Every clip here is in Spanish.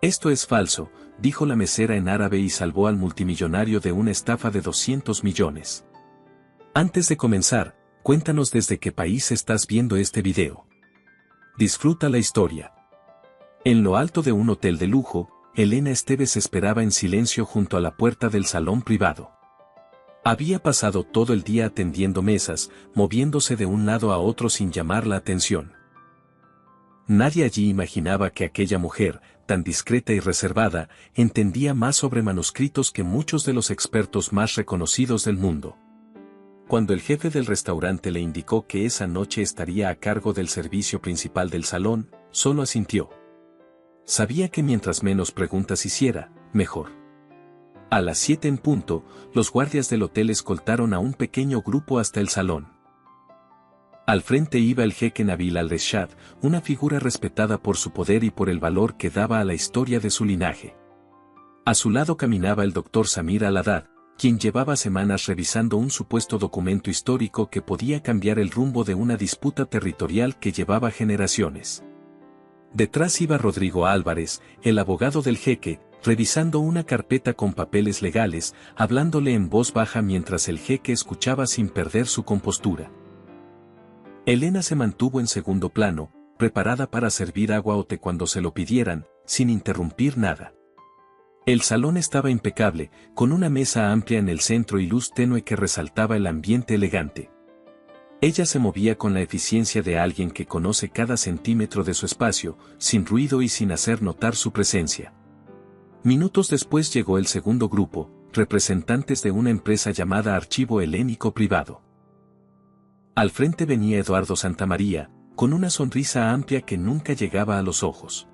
Esto es falso, dijo la mesera en árabe y salvó al multimillonario de una estafa de 200 millones. Antes de comenzar, cuéntanos desde qué país estás viendo este video. Disfruta la historia. En lo alto de un hotel de lujo, Elena Esteves esperaba en silencio junto a la puerta del salón privado. Había pasado todo el día atendiendo mesas, moviéndose de un lado a otro sin llamar la atención. Nadie allí imaginaba que aquella mujer, tan discreta y reservada, entendía más sobre manuscritos que muchos de los expertos más reconocidos del mundo. Cuando el jefe del restaurante le indicó que esa noche estaría a cargo del servicio principal del salón, solo asintió. Sabía que mientras menos preguntas hiciera, mejor. A las 7 en punto, los guardias del hotel escoltaron a un pequeño grupo hasta el salón. Al frente iba el jeque Nabil al-Reshad, una figura respetada por su poder y por el valor que daba a la historia de su linaje. A su lado caminaba el doctor Samir al-Haddad, quien llevaba semanas revisando un supuesto documento histórico que podía cambiar el rumbo de una disputa territorial que llevaba generaciones. Detrás iba Rodrigo Álvarez, el abogado del jeque, revisando una carpeta con papeles legales, hablándole en voz baja mientras el jeque escuchaba sin perder su compostura. Elena se mantuvo en segundo plano, preparada para servir agua o té cuando se lo pidieran, sin interrumpir nada. El salón estaba impecable, con una mesa amplia en el centro y luz tenue que resaltaba el ambiente elegante. Ella se movía con la eficiencia de alguien que conoce cada centímetro de su espacio, sin ruido y sin hacer notar su presencia. Minutos después llegó el segundo grupo, representantes de una empresa llamada Archivo Helénico Privado. Al frente venía Eduardo Santamaría, con una sonrisa amplia que nunca llegaba a los ojos.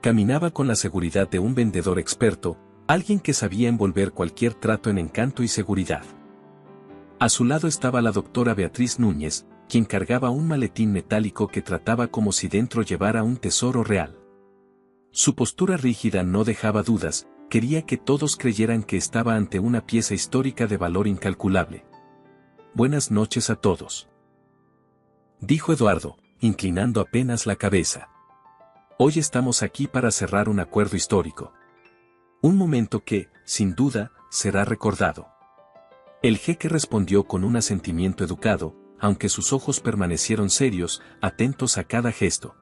Caminaba con la seguridad de un vendedor experto, alguien que sabía envolver cualquier trato en encanto y seguridad. A su lado estaba la doctora Beatriz Núñez, quien cargaba un maletín metálico que trataba como si dentro llevara un tesoro real. Su postura rígida no dejaba dudas, quería que todos creyeran que estaba ante una pieza histórica de valor incalculable. «Buenas noches a todos», dijo Eduardo, inclinando apenas la cabeza. «Hoy estamos aquí para cerrar un acuerdo histórico. Un momento que, sin duda, será recordado». El jeque respondió con un asentimiento educado, aunque sus ojos permanecieron serios, atentos a cada gesto.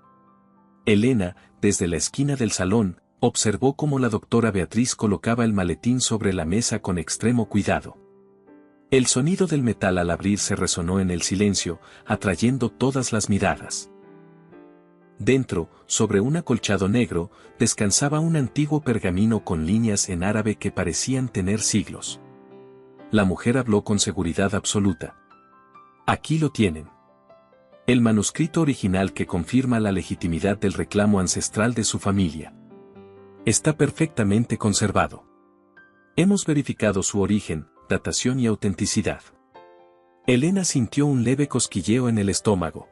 Elena, desde la esquina del salón, observó cómo la doctora Beatriz colocaba el maletín sobre la mesa con extremo cuidado. El sonido del metal al abrirse resonó en el silencio, atrayendo todas las miradas. Dentro, sobre un acolchado negro, descansaba un antiguo pergamino con líneas en árabe que parecían tener siglos. La mujer habló con seguridad absoluta. «Aquí lo tienen. El manuscrito original que confirma la legitimidad del reclamo ancestral de su familia. Está perfectamente conservado. Hemos verificado su origen, datación y autenticidad». Elena sintió un leve cosquilleo en el estómago.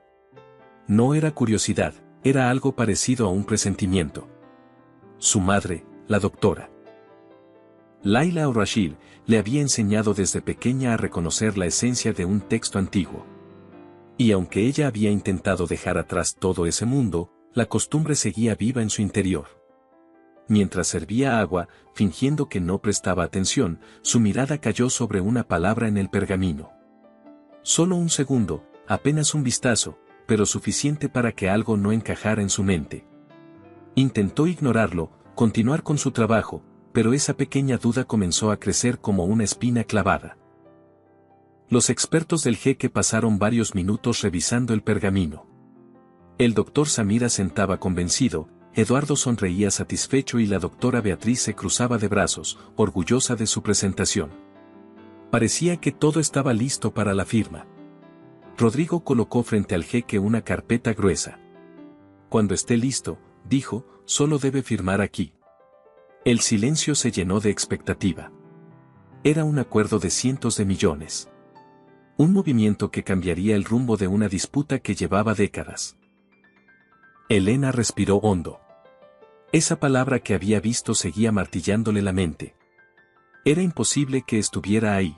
No era curiosidad, era algo parecido a un presentimiento. Su madre, la doctora Laila al-Rashid, le había enseñado desde pequeña a reconocer la esencia de un texto antiguo. Y aunque ella había intentado dejar atrás todo ese mundo, la costumbre seguía viva en su interior. Mientras servía agua, fingiendo que no prestaba atención, su mirada cayó sobre una palabra en el pergamino. Solo un segundo, apenas un vistazo, pero suficiente para que algo no encajara en su mente. Intentó ignorarlo, continuar con su trabajo, pero esa pequeña duda comenzó a crecer como una espina clavada. Los expertos del jeque pasaron varios minutos revisando el pergamino. El doctor Samira sentaba convencido, Eduardo sonreía satisfecho y la doctora Beatriz se cruzaba de brazos, orgullosa de su presentación. Parecía que todo estaba listo para la firma. Rodrigo colocó frente al jeque una carpeta gruesa. «Cuando esté listo», dijo, «solo debe firmar aquí». El silencio se llenó de expectativa. Era un acuerdo de cientos de millones. Un movimiento que cambiaría el rumbo de una disputa que llevaba décadas. Elena respiró hondo. Esa palabra que había visto seguía martillándole la mente. Era imposible que estuviera ahí.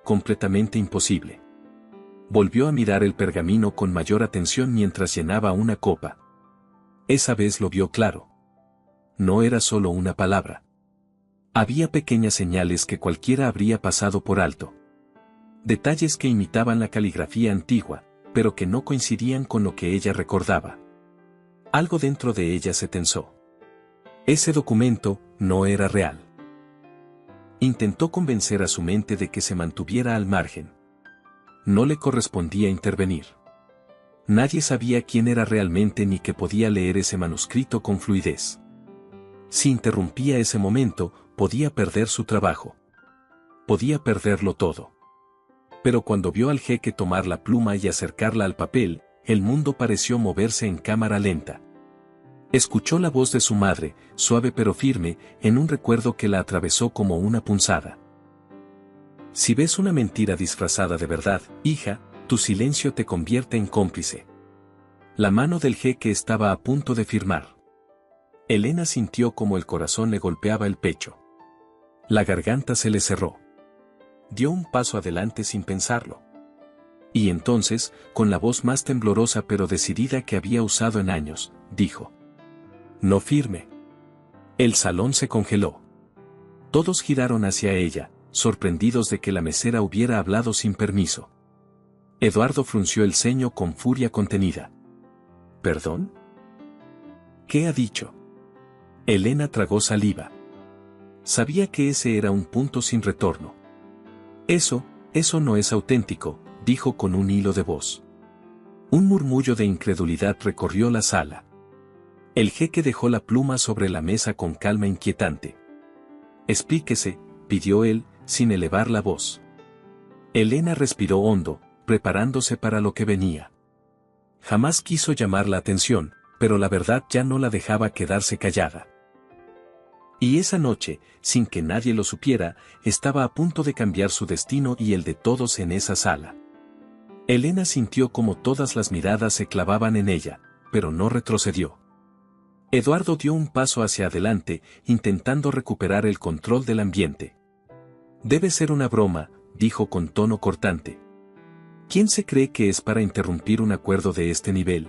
Completamente imposible. Volvió a mirar el pergamino con mayor atención mientras llenaba una copa. Esa vez lo vio claro. no era solo una palabra. Había pequeñas señales que cualquiera habría pasado por alto. Detalles que imitaban la caligrafía antigua, pero que no coincidían con lo que ella recordaba. Algo dentro de ella se tensó. Ese documento no era real. Intentó convencer a su mente de que se mantuviera al margen. No le correspondía intervenir. Nadie sabía quién era realmente ni que podía leer ese manuscrito con fluidez. Si interrumpía ese momento, podía perder su trabajo. Podía perderlo todo. Pero cuando vio al jeque tomar la pluma y acercarla al papel, el mundo pareció moverse en cámara lenta. Escuchó la voz de su madre, suave pero firme, en un recuerdo que la atravesó como una punzada. Si ves una mentira disfrazada de verdad, hija, tu silencio te convierte en cómplice. La mano del jeque estaba a punto de firmar. Elena sintió como el corazón le golpeaba el pecho. La garganta se le cerró. Dio un paso adelante sin pensarlo. Y entonces, con la voz más temblorosa pero decidida que había usado en años, dijo: «No firme». El salón se congeló. Todos giraron hacia ella, sorprendidos de que la mesera hubiera hablado sin permiso. Eduardo frunció el ceño con furia contenida. ¿Perdón? ¿Qué ha dicho? Elena tragó saliva. Sabía que ese era un punto sin retorno. Eso no es auténtico, dijo con un hilo de voz. Un murmullo de incredulidad recorrió la sala. El jeque dejó la pluma sobre la mesa con calma inquietante. «Explíquese», pidió él, sin elevar la voz. Elena respiró hondo, preparándose para lo que venía. Jamás quiso llamar la atención, pero la verdad ya no la dejaba quedarse callada. Y esa noche, sin que nadie lo supiera, estaba a punto de cambiar su destino y el de todos en esa sala. Elena sintió como todas las miradas se clavaban en ella, pero no retrocedió. Eduardo dio un paso hacia adelante, intentando recuperar el control del ambiente. «Debe ser una broma», dijo con tono cortante. «¿Quién se cree que es para interrumpir un acuerdo de este nivel?»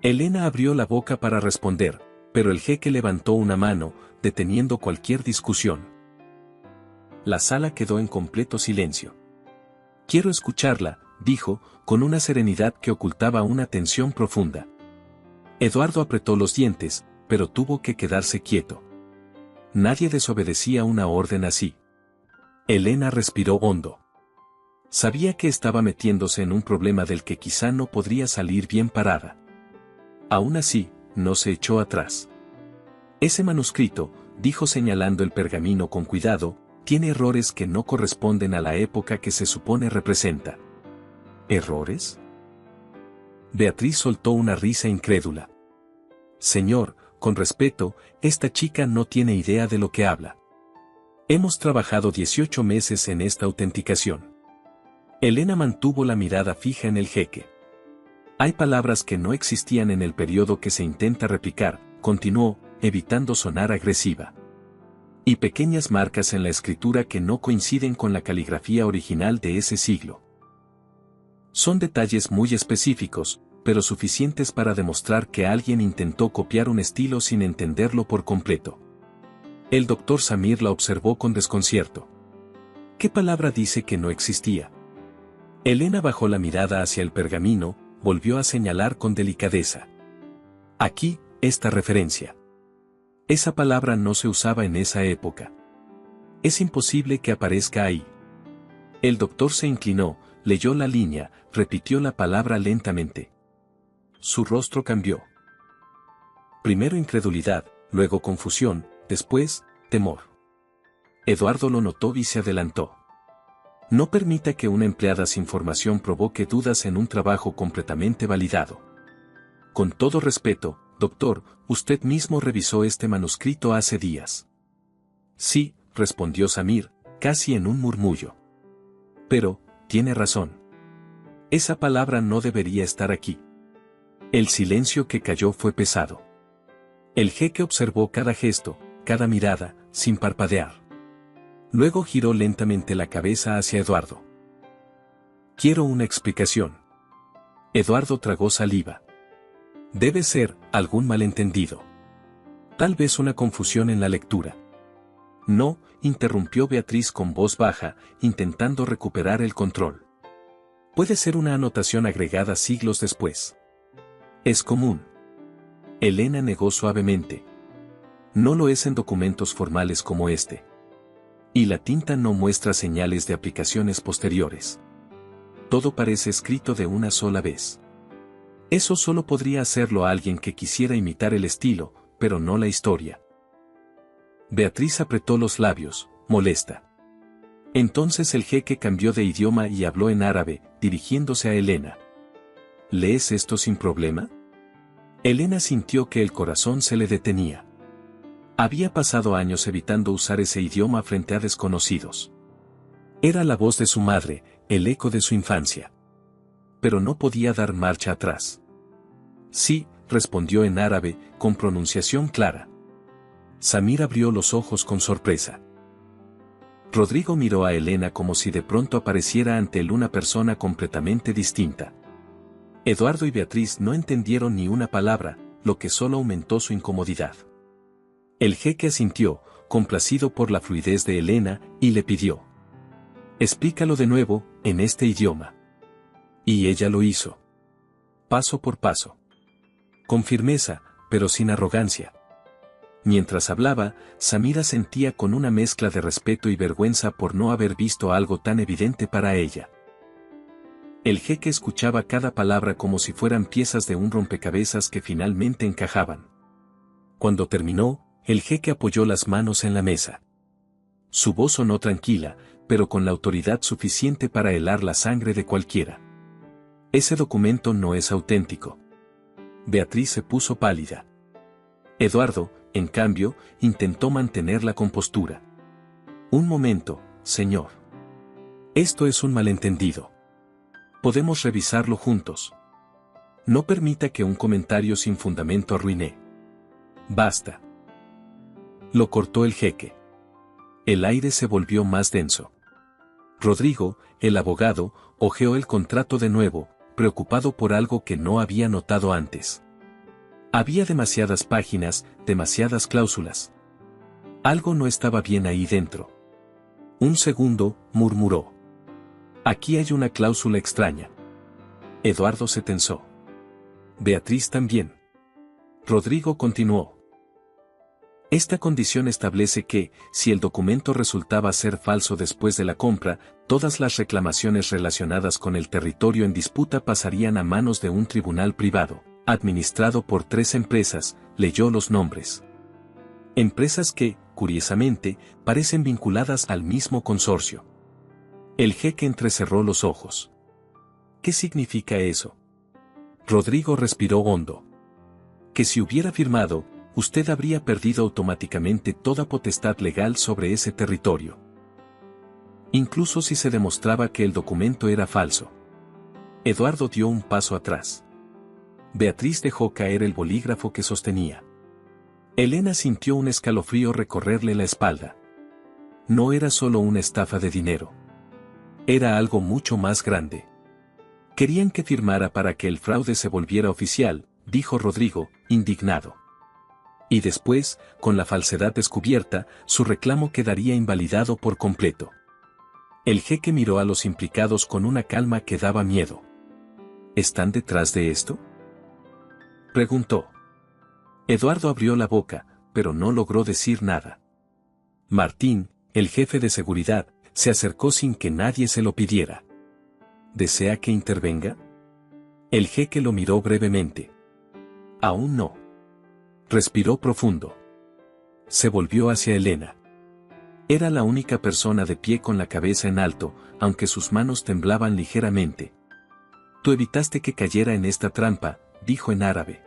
Elena abrió la boca para responder, pero el jeque levantó una mano, deteniendo cualquier discusión. La sala quedó en completo silencio. «Quiero escucharla», dijo, con una serenidad que ocultaba una tensión profunda. Eduardo apretó los dientes, pero tuvo que quedarse quieto. Nadie desobedecía una orden así. Elena respiró hondo. Sabía que estaba metiéndose en un problema del que quizá no podría salir bien parada. Aún así, no se echó atrás. «Ese manuscrito», dijo señalando el pergamino con cuidado, «tiene errores que no corresponden a la época que se supone representa». ¿Errores? Beatriz soltó una risa incrédula. «Señor, con respeto, esta chica no tiene idea de lo que habla. Hemos trabajado 18 meses en esta autenticación». Elena mantuvo la mirada fija en el jeque. «Hay palabras que no existían en el periodo que se intenta replicar», continuó, evitando sonar agresiva. «Y pequeñas marcas en la escritura que no coinciden con la caligrafía original de ese siglo. Son detalles muy específicos, pero suficientes para demostrar que alguien intentó copiar un estilo sin entenderlo por completo». El doctor Samir la observó con desconcierto. «¿Qué palabra dice que no existía?» Elena bajó la mirada hacia el pergamino, volvió a señalar con delicadeza. «Aquí, esta referencia. Esa palabra no se usaba en esa época. Es imposible que aparezca ahí». El doctor se inclinó, leyó la línea, repitió la palabra lentamente. Su rostro cambió. Primero incredulidad, luego confusión, después, temor. Eduardo lo notó y se adelantó. «No permita que una empleada sin formación provoque dudas en un trabajo completamente validado. Con todo respeto, doctor, usted mismo revisó este manuscrito hace días». «Sí», respondió Samir, casi en un murmullo. «Pero, tiene razón. Esa palabra no debería estar aquí». El silencio que cayó fue pesado. El jeque observó cada gesto, cada mirada, sin parpadear. Luego giró lentamente la cabeza hacia Eduardo. «Quiero una explicación». Eduardo tragó saliva. «Debe ser algún malentendido». Tal vez una confusión en la lectura. No, interrumpió Beatriz con voz baja, intentando recuperar el control. Puede ser una anotación agregada siglos después. Es común. Elena negó suavemente. No lo es en documentos formales como este. Y la tinta no muestra señales de aplicaciones posteriores. Todo parece escrito de una sola vez. Eso solo podría hacerlo alguien que quisiera imitar el estilo, pero no la historia. Beatriz apretó los labios, molesta. Entonces el jeque cambió de idioma y habló en árabe, dirigiéndose a Elena. ¿Lees esto sin problema? Elena sintió que el corazón se le detenía. Había pasado años evitando usar ese idioma frente a desconocidos. Era la voz de su madre, el eco de su infancia. Pero no podía dar marcha atrás. Sí, respondió en árabe, con pronunciación clara. Samir abrió los ojos con sorpresa. Rodrigo miró a Elena como si de pronto apareciera ante él una persona completamente distinta. Eduardo y Beatriz no entendieron ni una palabra, lo que solo aumentó su incomodidad. El jeque asintió, complacido por la fluidez de Elena, y le pidió: explícalo de nuevo, en este idioma. Y ella lo hizo. Paso por paso. Con firmeza, pero sin arrogancia. Mientras hablaba, Samira sentía con una mezcla de respeto y vergüenza por no haber visto algo tan evidente para ella. El jeque escuchaba cada palabra como si fueran piezas de un rompecabezas que finalmente encajaban. Cuando terminó, el jeque apoyó las manos en la mesa. Su voz sonó tranquila, pero con la autoridad suficiente para helar la sangre de cualquiera. Ese documento no es auténtico. Beatriz se puso pálida. Eduardo, en cambio, intentó mantener la compostura. Un momento, señor. Esto es un malentendido. Podemos revisarlo juntos. No permita que un comentario sin fundamento arruine. Basta. Lo cortó el jeque. El aire se volvió más denso. Rodrigo, el abogado, hojeó el contrato de nuevo, preocupado por algo que no había notado antes. Había demasiadas páginas, demasiadas cláusulas. Algo no estaba bien ahí dentro. Un segundo, murmuró. Aquí hay una cláusula extraña. Eduardo se tensó. Beatriz también. Rodrigo continuó. Esta condición establece que, si el documento resultaba ser falso después de la compra, todas las reclamaciones relacionadas con el territorio en disputa pasarían a manos de un tribunal privado, administrado por 3 empresas, leyó los nombres. Empresas que, curiosamente, parecen vinculadas al mismo consorcio. El jeque entrecerró los ojos. ¿Qué significa eso? Rodrigo respiró hondo. Que si hubiera firmado, usted habría perdido automáticamente toda potestad legal sobre ese territorio. Incluso si se demostraba que el documento era falso. Eduardo dio un paso atrás. Beatriz dejó caer el bolígrafo que sostenía. Elena sintió un escalofrío recorrerle la espalda. No era solo una estafa de dinero. Era algo mucho más grande. Querían que firmara para que el fraude se volviera oficial, dijo Rodrigo, indignado. Y después, con la falsedad descubierta, su reclamo quedaría invalidado por completo. El jeque miró a los implicados con una calma que daba miedo. ¿Están detrás de esto?, preguntó. Eduardo abrió la boca, pero no logró decir nada. Martín, el jefe de seguridad, se acercó sin que nadie se lo pidiera. ¿Desea que intervenga? El jeque lo miró brevemente. Aún no. Respiró profundo. Se volvió hacia Elena. Era la única persona de pie con la cabeza en alto, aunque sus manos temblaban ligeramente. Tú evitaste que cayera en esta trampa, dijo en árabe.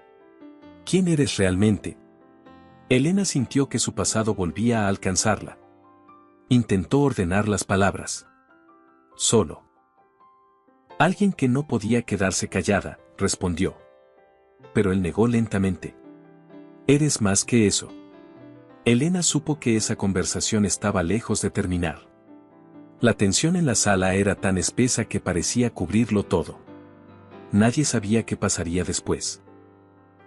¿Quién eres realmente? Elena sintió que su pasado volvía a alcanzarla. Intentó ordenar las palabras. Solo. Alguien que no podía quedarse callada, respondió. Pero él negó lentamente. Eres más que eso. Elena supo que esa conversación estaba lejos de terminar. La tensión en la sala era tan espesa que parecía cubrirlo todo. Nadie sabía qué pasaría después.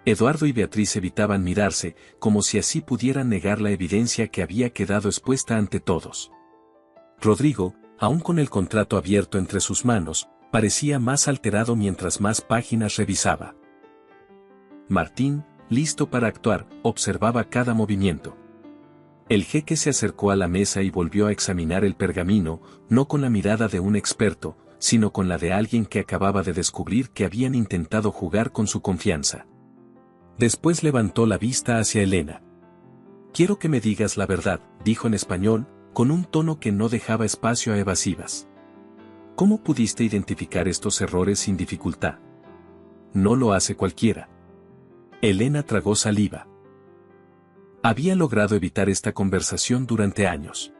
Eduardo y Beatriz evitaban mirarse, como si así pudieran negar la evidencia que había quedado expuesta ante todos. Rodrigo, aún con el contrato abierto entre sus manos, parecía más alterado mientras más páginas revisaba. Martín, listo para actuar, observaba cada movimiento. El jeque se acercó a la mesa y volvió a examinar el pergamino, no con la mirada de un experto, sino con la de alguien que acababa de descubrir que habían intentado jugar con su confianza. Después levantó la vista hacia Elena. «Quiero que me digas la verdad», dijo en español, con un tono que no dejaba espacio a evasivas. «¿Cómo pudiste identificar estos errores sin dificultad? No lo hace cualquiera». Elena tragó saliva. Había logrado evitar esta conversación durante años.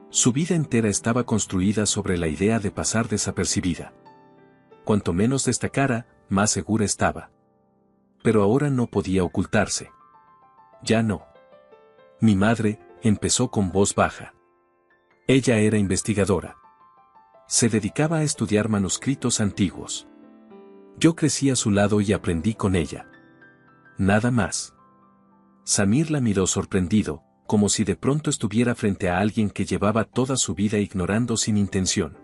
Su vida entera estaba construida sobre la idea de pasar desapercibida. Cuanto menos destacara, más segura estaba. Pero ahora no podía ocultarse. Ya no. Mi madre, empezó con voz baja. Ella era investigadora. Se dedicaba a estudiar manuscritos antiguos. Yo crecí a su lado y aprendí con ella. Nada más. Samir la miró sorprendido, como si de pronto estuviera frente a alguien que llevaba toda su vida ignorando sin intención.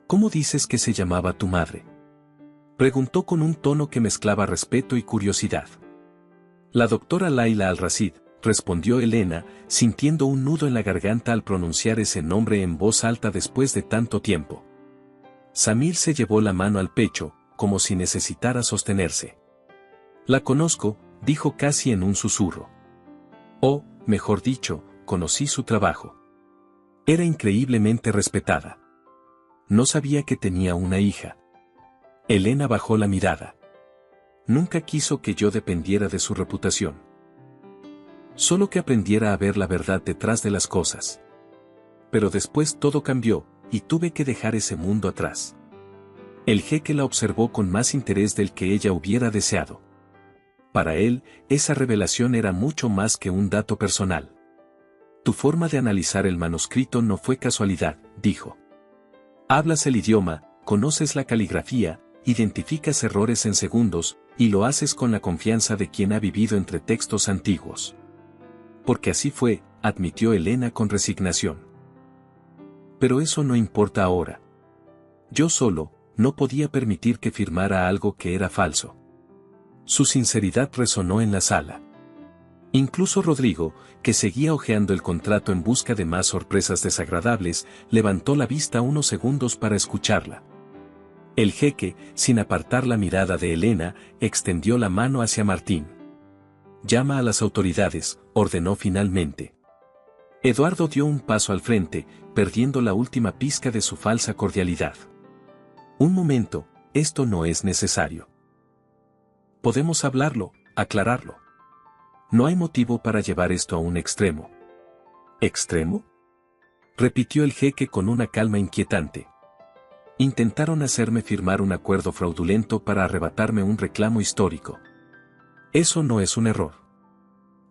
¿Cómo dices que se llamaba tu madre?, preguntó con un tono que mezclaba respeto y curiosidad. La doctora Laila Al-Rashid, respondió Elena, sintiendo un nudo en la garganta al pronunciar ese nombre en voz alta después de tanto tiempo. Samir se llevó la mano al pecho, como si necesitara sostenerse. La conozco, dijo casi en un susurro. O, mejor dicho, conocí su trabajo. Era increíblemente respetada. No sabía que tenía una hija. Elena bajó la mirada. Nunca quiso que yo dependiera de su reputación. Solo que aprendiera a ver la verdad detrás de las cosas. Pero después todo cambió, y tuve que dejar ese mundo atrás. El jeque la observó con más interés del que ella hubiera deseado. Para él, esa revelación era mucho más que un dato personal. Tu forma de analizar el manuscrito no fue casualidad, dijo. Hablas el idioma, conoces la caligrafía, identificas errores en segundos, y lo haces con la confianza de quien ha vivido entre textos antiguos. Porque así fue, admitió Elena con resignación. Pero eso no importa ahora. Yo solo, no podía permitir que firmara algo que era falso. Su sinceridad resonó en la sala. Incluso Rodrigo, que seguía hojeando el contrato en busca de más sorpresas desagradables, levantó la vista unos segundos para escucharla. El jeque, sin apartar la mirada de Elena, extendió la mano hacia Martín. Llama a las autoridades, ordenó finalmente. Eduardo dio un paso al frente, perdiendo la última pizca de su falsa cordialidad. Un momento, esto no es necesario. Podemos hablarlo, aclararlo. No hay motivo para llevar esto a un extremo. ¿Extremo?, repitió el jeque con una calma inquietante. Intentaron hacerme firmar un acuerdo fraudulento para arrebatarme un reclamo histórico. Eso no es un error.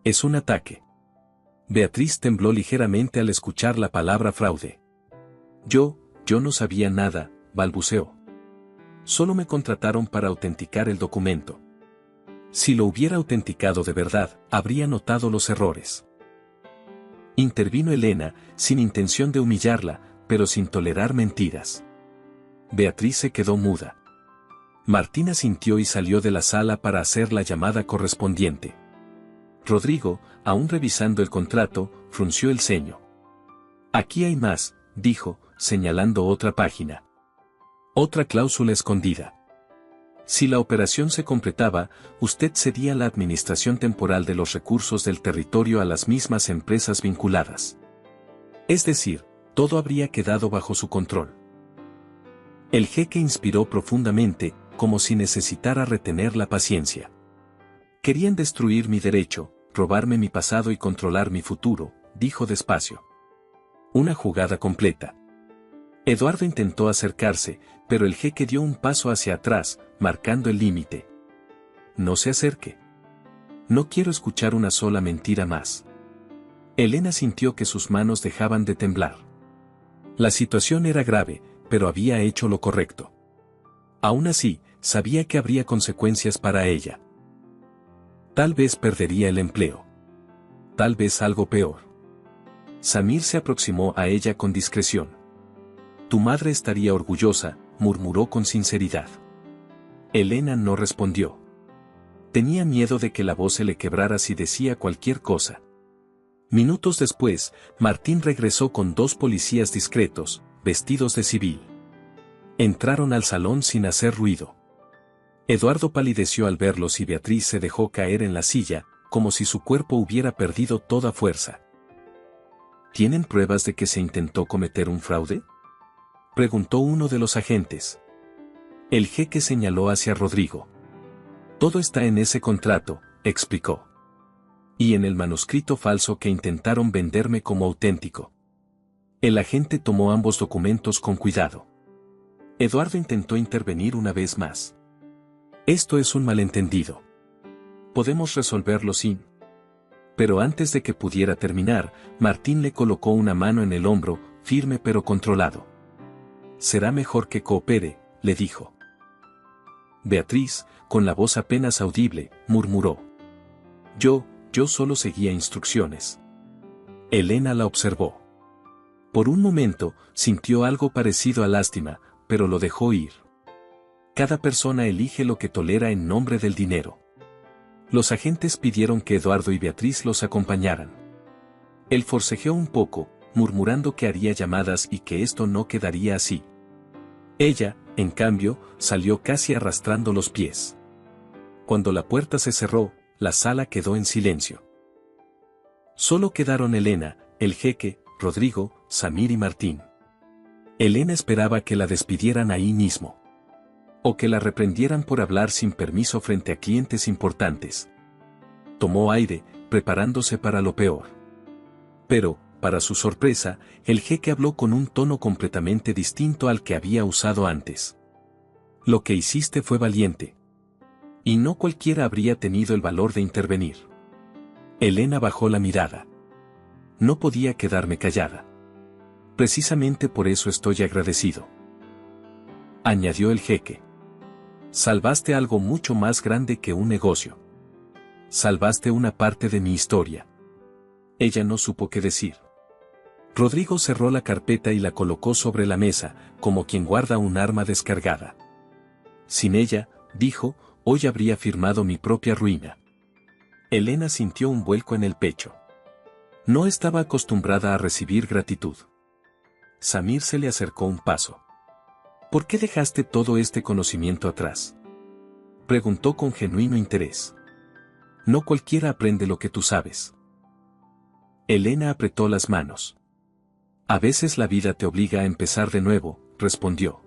Es un ataque. Beatriz tembló ligeramente al escuchar la palabra fraude. Yo no sabía nada, balbuceó. Solo me contrataron para autenticar el documento. Si lo hubiera autenticado de verdad, habría notado los errores. Intervino Elena, sin intención de humillarla, pero sin tolerar mentiras. Beatriz se quedó muda. Martín asintió y salió de la sala para hacer la llamada correspondiente. Rodrigo, aún revisando el contrato, frunció el ceño. Aquí hay más, dijo, señalando otra página. Otra cláusula escondida. Si la operación se completaba, usted cedía la administración temporal de los recursos del territorio a las mismas empresas vinculadas. Es decir, todo habría quedado bajo su control. El jeque inspiró profundamente, como si necesitara retener la paciencia. Querían destruir mi derecho, robarme mi pasado y controlar mi futuro, dijo despacio. Una jugada completa. Eduardo intentó acercarse, pero el jeque dio un paso hacia atrás, marcando el límite. No se acerque. No quiero escuchar una sola mentira más. Elena sintió que sus manos dejaban de temblar. La situación era grave, pero había hecho lo correcto. Aún así, sabía que habría consecuencias para ella. Tal vez perdería el empleo. Tal vez algo peor. Samir se aproximó a ella con discreción. Tu madre estaría orgullosa, murmuró con sinceridad. Elena no respondió. Tenía miedo de que la voz se le quebrara si decía cualquier cosa. Minutos después, Martín regresó con 2 policías discretos, vestidos de civil. Entraron al salón sin hacer ruido. Eduardo palideció al verlos y Beatriz se dejó caer en la silla, como si su cuerpo hubiera perdido toda fuerza. ¿Tienen pruebas de que se intentó cometer un fraude?, preguntó uno de los agentes. El jeque señaló hacia Rodrigo. Todo está en ese contrato, explicó. Y en el manuscrito falso que intentaron venderme como auténtico. El agente tomó ambos documentos con cuidado. Eduardo intentó intervenir una vez más. Esto es un malentendido. Podemos resolverlo sin. Pero antes de que pudiera terminar, Martín le colocó una mano en el hombro, firme pero controlado. Será mejor que coopere, le dijo. Beatriz, con la voz apenas audible, murmuró. Yo solo seguía instrucciones. Elena la observó. Por un momento, sintió algo parecido a lástima, pero lo dejó ir. Cada persona elige lo que tolera en nombre del dinero. Los agentes pidieron que Eduardo y Beatriz los acompañaran. Él forcejeó un poco, murmurando que haría llamadas y que esto no quedaría así. Ella, en cambio, salió casi arrastrando los pies. Cuando la puerta se cerró, la sala quedó en silencio. Solo quedaron Elena, el jeque, Rodrigo, Samir y Martín. Elena esperaba que la despidieran ahí mismo. O que la reprendieran por hablar sin permiso frente a clientes importantes. Tomó aire, preparándose para lo peor. Pero, para su sorpresa, el jeque habló con un tono completamente distinto al que había usado antes. Lo que hiciste fue valiente. Y no cualquiera habría tenido el valor de intervenir. Elena bajó la mirada. No podía quedarme callada. Precisamente por eso estoy agradecido. Añadió el jeque. Salvaste algo mucho más grande que un negocio. Salvaste una parte de mi historia. Ella no supo qué decir. Rodrigo cerró la carpeta y la colocó sobre la mesa, como quien guarda un arma descargada. Sin ella, dijo, hoy habría firmado mi propia ruina. Elena sintió un vuelco en el pecho. No estaba acostumbrada a recibir gratitud. Samir se le acercó un paso. ¿Por qué dejaste todo este conocimiento atrás?, preguntó con genuino interés. No cualquiera aprende lo que tú sabes. Elena apretó las manos. A veces la vida te obliga a empezar de nuevo, respondió.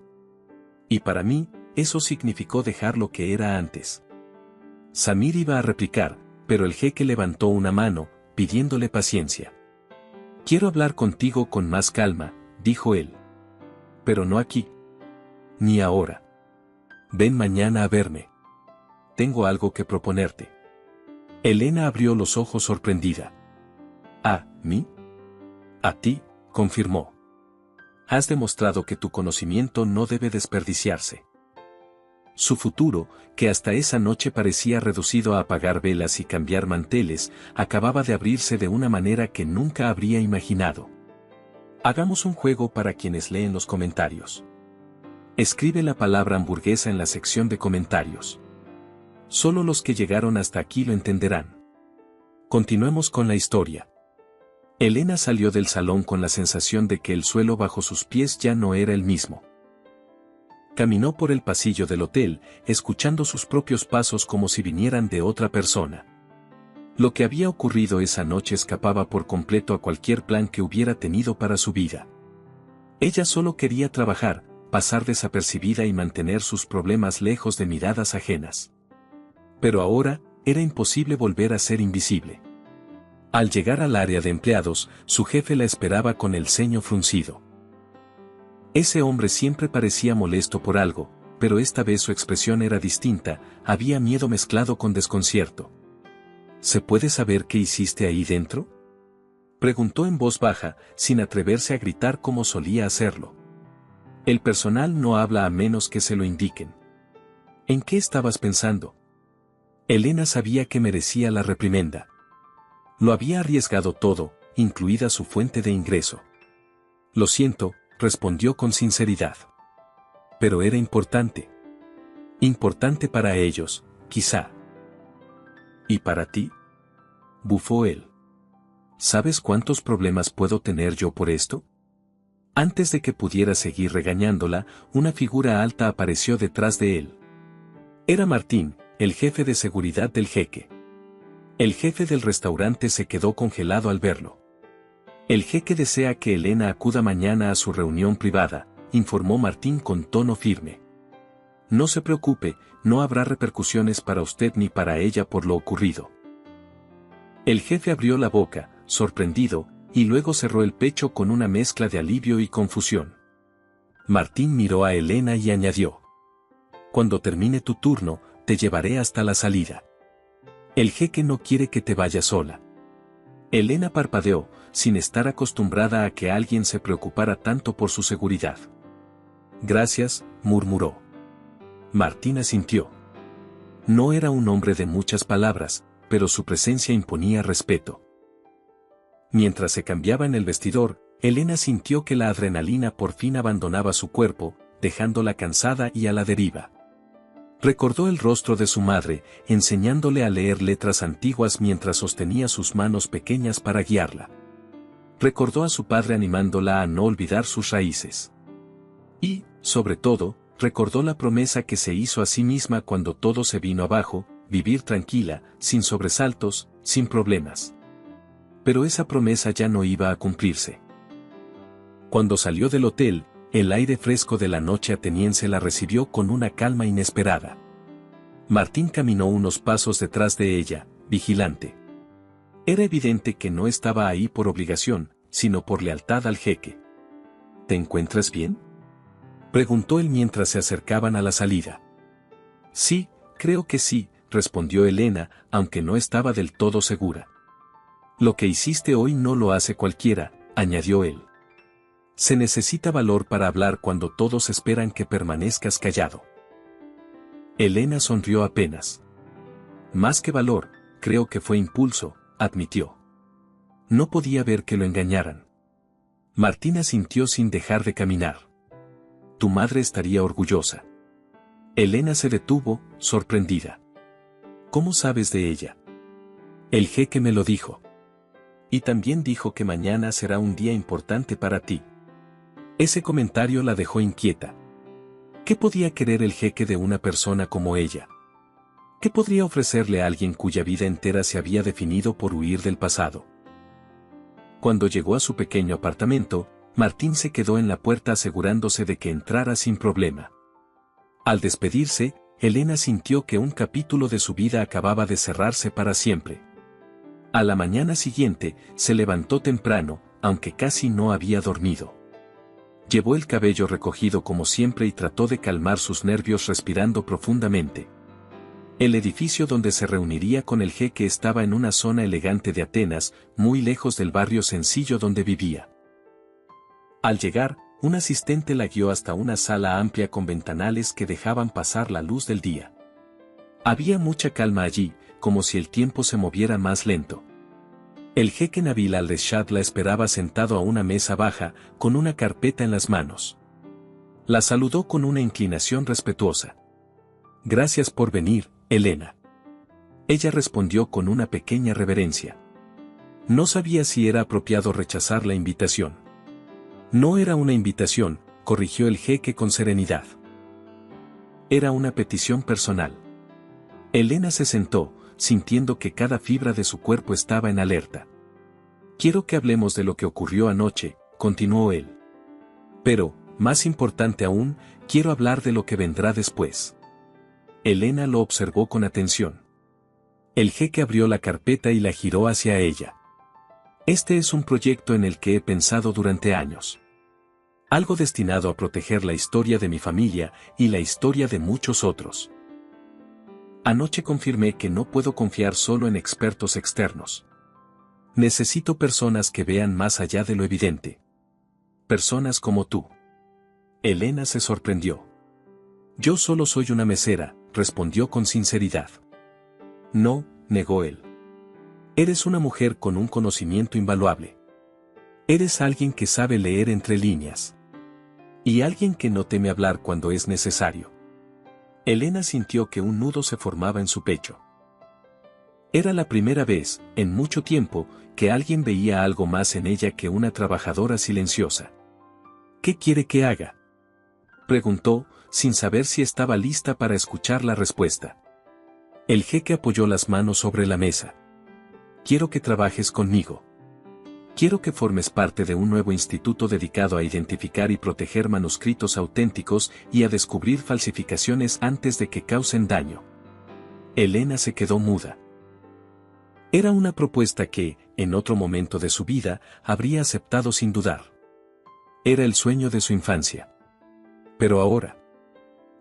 Y para mí, eso significó dejar lo que era antes. Samir iba a replicar, pero el jeque levantó una mano, pidiéndole paciencia. Quiero hablar contigo con más calma, dijo él. Pero no aquí. Ni ahora. Ven mañana a verme. Tengo algo que proponerte. Elena abrió los ojos sorprendida. ¿A mí? A ti, confirmó. Has demostrado que tu conocimiento no debe desperdiciarse. Su futuro, que hasta esa noche parecía reducido a apagar velas y cambiar manteles, acababa de abrirse de una manera que nunca habría imaginado. Hagamos un juego para quienes leen los comentarios. Escribe la palabra hamburguesa en la sección de comentarios. Solo los que llegaron hasta aquí lo entenderán. Continuemos con la historia. Elena salió del salón con la sensación de que el suelo bajo sus pies ya no era el mismo. Caminó por el pasillo del hotel, escuchando sus propios pasos como si vinieran de otra persona. Lo que había ocurrido esa noche escapaba por completo a cualquier plan que hubiera tenido para su vida. Ella solo quería trabajar, pasar desapercibida y mantener sus problemas lejos de miradas ajenas. Pero ahora, era imposible volver a ser invisible. Al llegar al área de empleados, su jefe la esperaba con el ceño fruncido. Ese hombre siempre parecía molesto por algo, pero esta vez su expresión era distinta, había miedo mezclado con desconcierto. ¿Se puede saber qué hiciste ahí dentro?, preguntó en voz baja, sin atreverse a gritar como solía hacerlo. El personal no habla a menos que se lo indiquen. ¿En qué estabas pensando? Elena sabía que merecía la reprimenda. Lo había arriesgado todo, incluida su fuente de ingreso. Lo siento, respondió con sinceridad. Pero era importante. Importante para ellos, quizá. ¿Y para ti? Bufó él. ¿Sabes cuántos problemas puedo tener yo por esto? Antes de que pudiera seguir regañándola, una figura alta apareció detrás de él. Era Martín, el jefe de seguridad del jeque. El jefe del restaurante se quedó congelado al verlo. El jeque desea que Elena acuda mañana a su reunión privada, informó Martín con tono firme. No se preocupe, no habrá repercusiones para usted ni para ella por lo ocurrido. El jefe abrió la boca, sorprendido, y luego cerró el pecho con una mezcla de alivio y confusión. Martín miró a Elena y añadió. Cuando termine tu turno, te llevaré hasta la salida. El jeque no quiere que te vayas sola. Elena parpadeó, sin estar acostumbrada a que alguien se preocupara tanto por su seguridad. Gracias, murmuró. Martín asintió. No era un hombre de muchas palabras, pero su presencia imponía respeto. Mientras se cambiaba en el vestidor, Elena sintió que la adrenalina por fin abandonaba su cuerpo, dejándola cansada y a la deriva. Recordó el rostro de su madre, enseñándole a leer letras antiguas mientras sostenía sus manos pequeñas para guiarla. Recordó a su padre animándola a no olvidar sus raíces. Y, sobre todo, recordó la promesa que se hizo a sí misma cuando todo se vino abajo, vivir tranquila, sin sobresaltos, sin problemas. Pero esa promesa ya no iba a cumplirse. Cuando salió del hotel, el aire fresco de la noche ateniense la recibió con una calma inesperada. Martín caminó unos pasos detrás de ella, vigilante. Era evidente que no estaba ahí por obligación, sino por lealtad al jeque. ¿Te encuentras bien?, preguntó él mientras se acercaban a la salida. Sí, creo que sí, respondió Elena, aunque no estaba del todo segura. Lo que hiciste hoy no lo hace cualquiera, añadió él. Se necesita valor para hablar cuando todos esperan que permanezcas callado. Elena sonrió apenas. Más que valor, creo que fue impulso, admitió. No podía ver que lo engañaran. Martín asintió sin dejar de caminar. Tu madre estaría orgullosa. Elena se detuvo, sorprendida. ¿Cómo sabes de ella? El jeque me lo dijo. Y también dijo que mañana será un día importante para ti. Ese comentario la dejó inquieta. ¿Qué podía querer el jeque de una persona como ella? ¿Qué podría ofrecerle a alguien cuya vida entera se había definido por huir del pasado? Cuando llegó a su pequeño apartamento, Martín se quedó en la puerta asegurándose de que entrara sin problema. Al despedirse, Elena sintió que un capítulo de su vida acababa de cerrarse para siempre. A la mañana siguiente, se levantó temprano, aunque casi no había dormido. Llevó el cabello recogido como siempre y trató de calmar sus nervios respirando profundamente. El edificio donde se reuniría con el jeque estaba en una zona elegante de Atenas, muy lejos del barrio sencillo donde vivía. Al llegar, un asistente la guió hasta una sala amplia con ventanales que dejaban pasar la luz del día. Había mucha calma allí, como si el tiempo se moviera más lento. El jeque Nabil al-Reshad la esperaba sentado a una mesa baja, con una carpeta en las manos. La saludó con una inclinación respetuosa. Gracias por venir, Elena. Ella respondió con una pequeña reverencia. No sabía si era apropiado rechazar la invitación. No era una invitación, corrigió el jeque con serenidad. Era una petición personal. Elena se sentó, sintiendo que cada fibra de su cuerpo estaba en alerta. Quiero que hablemos de lo que ocurrió anoche, continuó él. Pero, más importante aún, quiero hablar de lo que vendrá después. Elena lo observó con atención. El jeque abrió la carpeta y la giró hacia ella. Este es un proyecto en el que he pensado durante años. Algo destinado a proteger la historia de mi familia y la historia de muchos otros. Anoche confirmé que no puedo confiar solo en expertos externos. Necesito personas que vean más allá de lo evidente. Personas como tú. Elena se sorprendió. Yo solo soy una mesera, respondió con sinceridad. No, negó él. Eres una mujer con un conocimiento invaluable. Eres alguien que sabe leer entre líneas. Y alguien que no teme hablar cuando es necesario. Elena sintió que un nudo se formaba en su pecho. Era la primera vez, en mucho tiempo, que alguien veía algo más en ella que una trabajadora silenciosa. ¿Qué quiere que haga?, preguntó, sin saber si estaba lista para escuchar la respuesta. El jeque apoyó las manos sobre la mesa. Quiero que trabajes conmigo. Quiero que formes parte de un nuevo instituto dedicado a identificar y proteger manuscritos auténticos y a descubrir falsificaciones antes de que causen daño. Elena se quedó muda. Era una propuesta que, en otro momento de su vida, habría aceptado sin dudar. Era el sueño de su infancia. Pero ahora.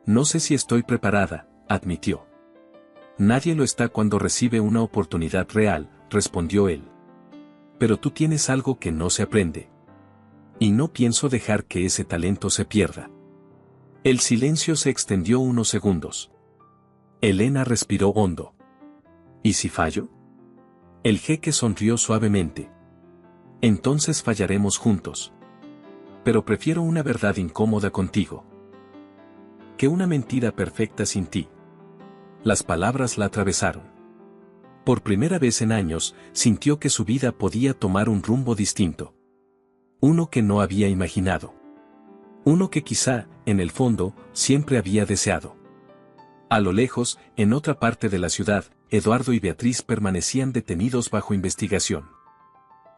No sé si estoy preparada, admitió. Nadie lo está cuando recibe una oportunidad real, respondió él. Pero tú tienes algo que no se aprende. Y no pienso dejar que ese talento se pierda. El silencio se extendió unos segundos. Elena respiró hondo. ¿Y si fallo? El jeque sonrió suavemente. Entonces fallaremos juntos. Pero prefiero una verdad incómoda contigo que una mentira perfecta sin ti. Las palabras la atravesaron. Por primera vez en años, sintió que su vida podía tomar un rumbo distinto. Uno que no había imaginado. Uno que quizá, en el fondo, siempre había deseado. A lo lejos, en otra parte de la ciudad, Eduardo y Beatriz permanecían detenidos bajo investigación.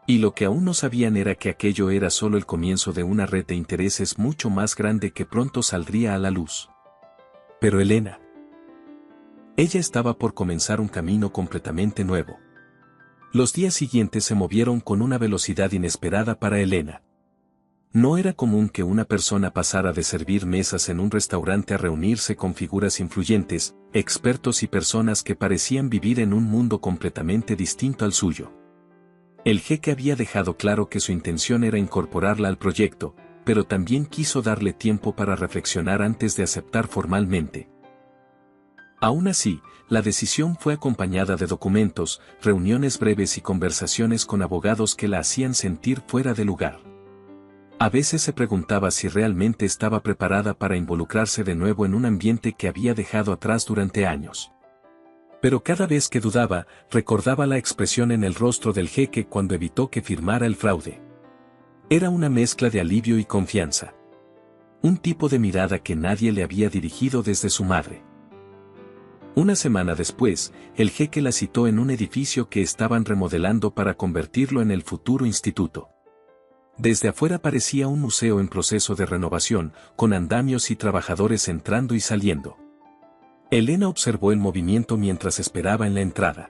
Y lo que aún no sabían era que aquello era solo el comienzo de una red de intereses mucho más grande que pronto saldría a la luz. Pero Elena. Ella estaba por comenzar un camino completamente nuevo. Los días siguientes se movieron con una velocidad inesperada para Elena. No era común que una persona pasara de servir mesas en un restaurante a reunirse con figuras influyentes, expertos y personas que parecían vivir en un mundo completamente distinto al suyo. El jeque había dejado claro que su intención era incorporarla al proyecto, pero también quiso darle tiempo para reflexionar antes de aceptar formalmente. Aún así, la decisión fue acompañada de documentos, reuniones breves y conversaciones con abogados que la hacían sentir fuera de lugar. A veces se preguntaba si realmente estaba preparada para involucrarse de nuevo en un ambiente que había dejado atrás durante años. Pero cada vez que dudaba, recordaba la expresión en el rostro del jeque cuando evitó que firmara el fraude. Era una mezcla de alivio y confianza. Un tipo de mirada que nadie le había dirigido desde su madre. Una semana después, el jeque la citó en un edificio que estaban remodelando para convertirlo en el futuro instituto. Desde afuera parecía un museo en proceso de renovación, con andamios y trabajadores entrando y saliendo. Elena observó el movimiento mientras esperaba en la entrada.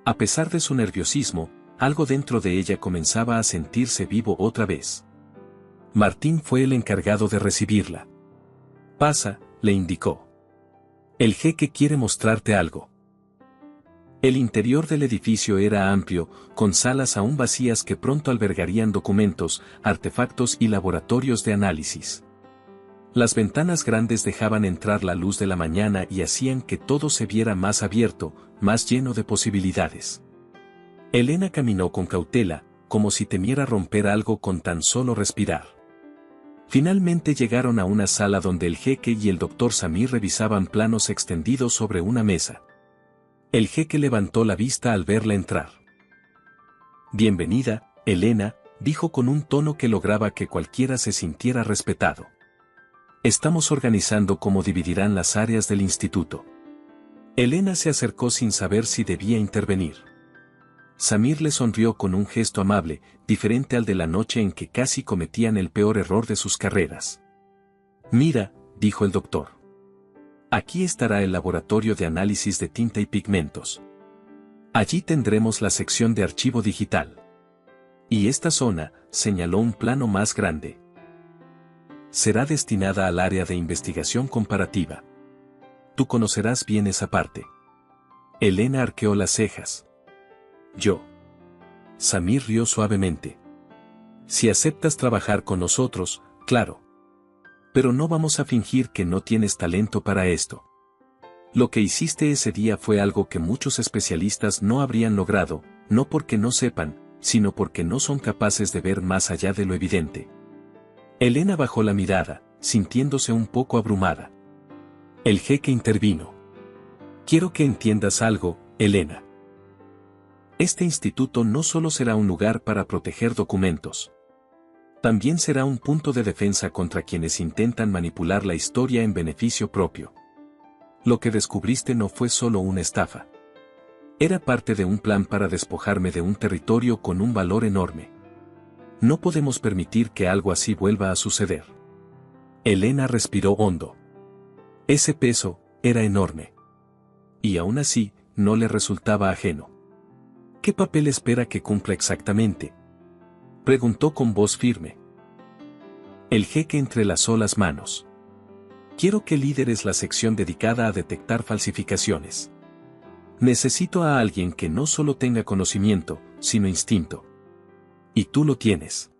A pesar de su nerviosismo, algo dentro de ella comenzaba a sentirse vivo otra vez. Martín fue el encargado de recibirla. Pasa, le indicó. El jeque quiere mostrarte algo. El interior del edificio era amplio, con salas aún vacías que pronto albergarían documentos, artefactos y laboratorios de análisis. Las ventanas grandes dejaban entrar la luz de la mañana y hacían que todo se viera más abierto, más lleno de posibilidades. Elena caminó con cautela, como si temiera romper algo con tan solo respirar. Finalmente llegaron a una sala donde el jeque y el doctor Samir revisaban planos extendidos sobre una mesa. El jeque levantó la vista al verla entrar. Bienvenida, Elena, dijo con un tono que lograba que cualquiera se sintiera respetado. Estamos organizando cómo dividirán las áreas del instituto. Elena se acercó sin saber si debía intervenir. Samir le sonrió con un gesto amable, diferente al de la noche en que casi cometían el peor error de sus carreras. Mira, dijo el doctor. Aquí estará el laboratorio de análisis de tinta y pigmentos. Allí tendremos la sección de archivo digital. Y esta zona, señaló un plano más grande, será destinada al área de investigación comparativa. Tú conocerás bien esa parte. Elena arqueó las cejas. Yo. Samir rió suavemente. Si aceptas trabajar con nosotros, claro. Pero no vamos a fingir que no tienes talento para esto. Lo que hiciste ese día fue algo que muchos especialistas no habrían logrado, no porque no sepan, sino porque no son capaces de ver más allá de lo evidente. Elena bajó la mirada, sintiéndose un poco abrumada. El jeque intervino. Quiero que entiendas algo, Elena. Este instituto no solo será un lugar para proteger documentos. También será un punto de defensa contra quienes intentan manipular la historia en beneficio propio. Lo que descubriste no fue solo una estafa. Era parte de un plan para despojarme de un territorio con un valor enorme. No podemos permitir que algo así vuelva a suceder. Elena respiró hondo. Ese peso era enorme. Y aún así, no le resultaba ajeno. ¿Qué papel espera que cumpla exactamente?, preguntó con voz firme. El jeque entrelazó las manos. Quiero que lideres la sección dedicada a detectar falsificaciones. Necesito a alguien que no solo tenga conocimiento, sino instinto. Y tú lo tienes.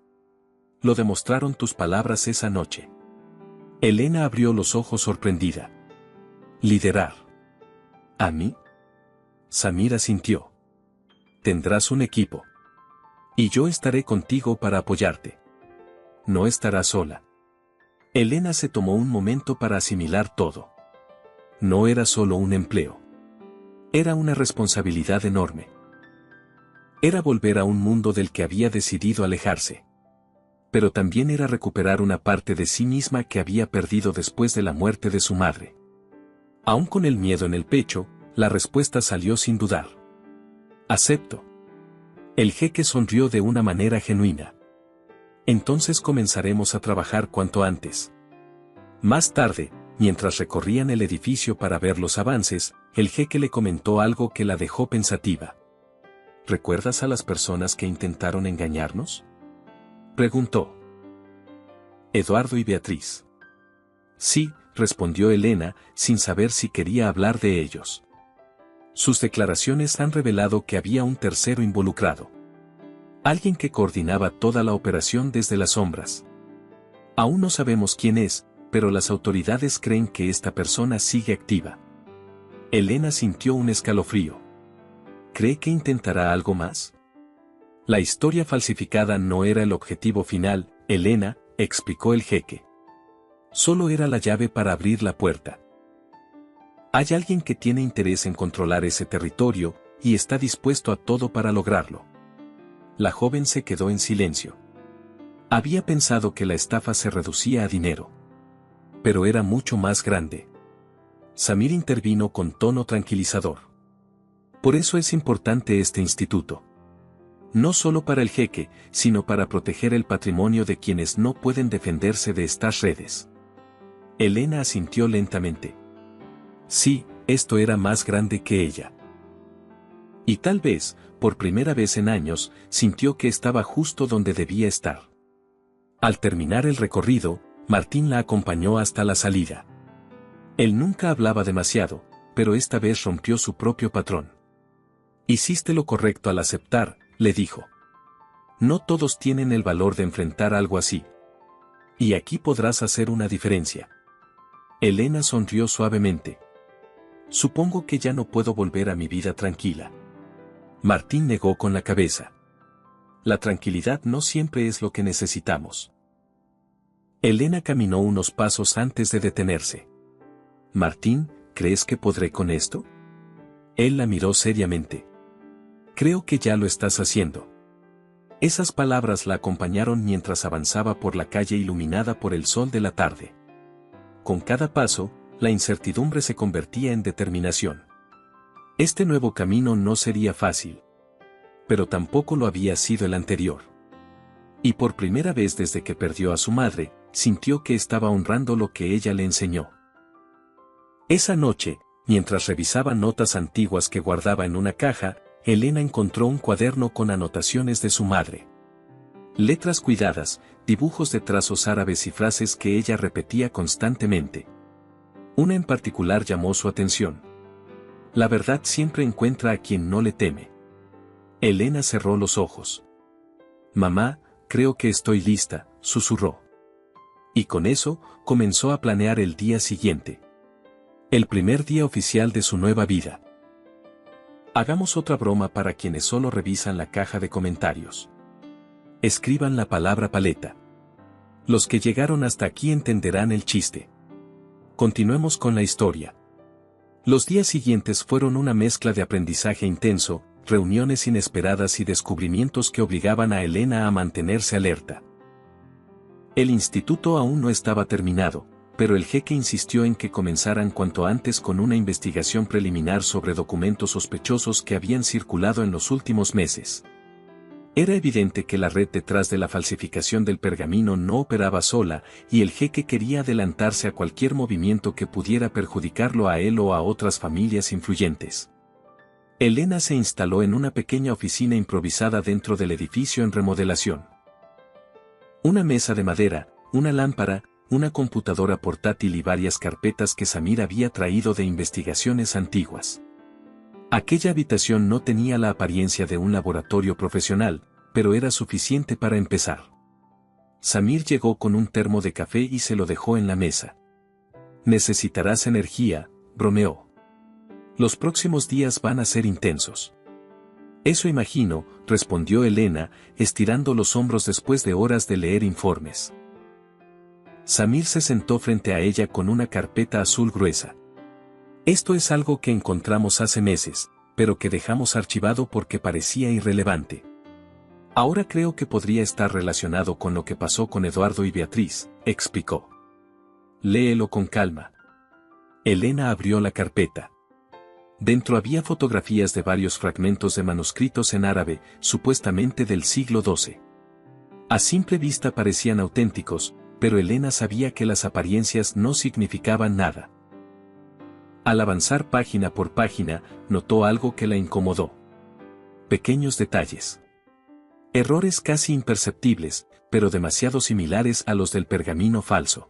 Lo demostraron tus palabras esa noche. Elena abrió los ojos sorprendida. ¿Liderar? ¿A mí? Samir asintió. Tendrás un equipo. Y yo estaré contigo para apoyarte. No estarás sola. Elena se tomó un momento para asimilar todo. No era solo un empleo. Era una responsabilidad enorme. Era volver a un mundo del que había decidido alejarse. Pero también era recuperar una parte de sí misma que había perdido después de la muerte de su madre. Aún con el miedo en el pecho, la respuesta salió sin dudar. Acepto. El jeque sonrió de una manera genuina. Entonces comenzaremos a trabajar cuanto antes. Más tarde, mientras recorrían el edificio para ver los avances, el jeque le comentó algo que la dejó pensativa. ¿Recuerdas a las personas que intentaron engañarnos?, preguntó. Eduardo y Beatriz. Sí, respondió Elena, sin saber si quería hablar de ellos. Sus declaraciones han revelado que había un tercero involucrado. Alguien que coordinaba toda la operación desde las sombras. Aún no sabemos quién es, pero las autoridades creen que esta persona sigue activa. Elena sintió un escalofrío. ¿Cree que intentará algo más? La historia falsificada no era el objetivo final, Elena, explicó el jeque. Solo era la llave para abrir la puerta. Hay alguien que tiene interés en controlar ese territorio, y está dispuesto a todo para lograrlo. La joven se quedó en silencio. Había pensado que la estafa se reducía a dinero. Pero era mucho más grande. Samir intervino con tono tranquilizador. Por eso es importante este instituto. No solo para el jeque, sino para proteger el patrimonio de quienes no pueden defenderse de estas redes. Elena asintió lentamente. Sí, esto era más grande que ella. Y tal vez, por primera vez en años, sintió que estaba justo donde debía estar. Al terminar el recorrido, Martín la acompañó hasta la salida. Él nunca hablaba demasiado, pero esta vez rompió su propio patrón. Hiciste lo correcto al aceptar, le dijo. No todos tienen el valor de enfrentar algo así. Y aquí podrás hacer una diferencia. Elena sonrió suavemente. Supongo que ya no puedo volver a mi vida tranquila. Martín negó con la cabeza. La tranquilidad no siempre es lo que necesitamos. Elena caminó unos pasos antes de detenerse. Martín, ¿crees que podré con esto? Él la miró seriamente. Creo que ya lo estás haciendo. Esas palabras la acompañaron mientras avanzaba por la calle iluminada por el sol de la tarde. Con cada paso, la incertidumbre se convertía en determinación. Este nuevo camino no sería fácil. Pero tampoco lo había sido el anterior. Y por primera vez desde que perdió a su madre, sintió que estaba honrando lo que ella le enseñó. Esa noche, mientras revisaba notas antiguas que guardaba en una caja, Elena encontró un cuaderno con anotaciones de su madre. Letras cuidadas, dibujos de trazos árabes y frases que ella repetía constantemente. Una en particular llamó su atención. La verdad siempre encuentra a quien no le teme. Elena cerró los ojos. Mamá, creo que estoy lista, susurró. Y con eso, comenzó a planear el día siguiente. El primer día oficial de su nueva vida. Hagamos otra broma para quienes solo revisan la caja de comentarios. Escriban la palabra paleta. Los que llegaron hasta aquí entenderán el chiste. Continuemos con la historia. Los días siguientes fueron una mezcla de aprendizaje intenso, reuniones inesperadas y descubrimientos que obligaban a Elena a mantenerse alerta. El instituto aún no estaba terminado, pero el jeque insistió en que comenzaran cuanto antes con una investigación preliminar sobre documentos sospechosos que habían circulado en los últimos meses. Era evidente que la red detrás de la falsificación del pergamino no operaba sola, y el jeque quería adelantarse a cualquier movimiento que pudiera perjudicarlo a él o a otras familias influyentes. Elena se instaló en una pequeña oficina improvisada dentro del edificio en remodelación. Una mesa de madera, una lámpara, una computadora portátil y varias carpetas que Samir había traído de investigaciones antiguas. Aquella habitación no tenía la apariencia de un laboratorio profesional, pero era suficiente para empezar. Samir llegó con un termo de café y se lo dejó en la mesa. «Necesitarás energía», bromeó. «Los próximos días van a ser intensos». «Eso imagino», respondió Elena, estirando los hombros después de horas de leer informes. Samir se sentó frente a ella con una carpeta azul gruesa. «Esto es algo que encontramos hace meses, pero que dejamos archivado porque parecía irrelevante. Ahora creo que podría estar relacionado con lo que pasó con Eduardo y Beatriz», explicó. «Léelo con calma». Elena abrió la carpeta. Dentro había fotografías de varios fragmentos de manuscritos en árabe, supuestamente del siglo XII. A simple vista parecían auténticos, pero Elena sabía que las apariencias no significaban nada. Al avanzar página por página, notó algo que la incomodó. Pequeños detalles. Errores casi imperceptibles, pero demasiado similares a los del pergamino falso.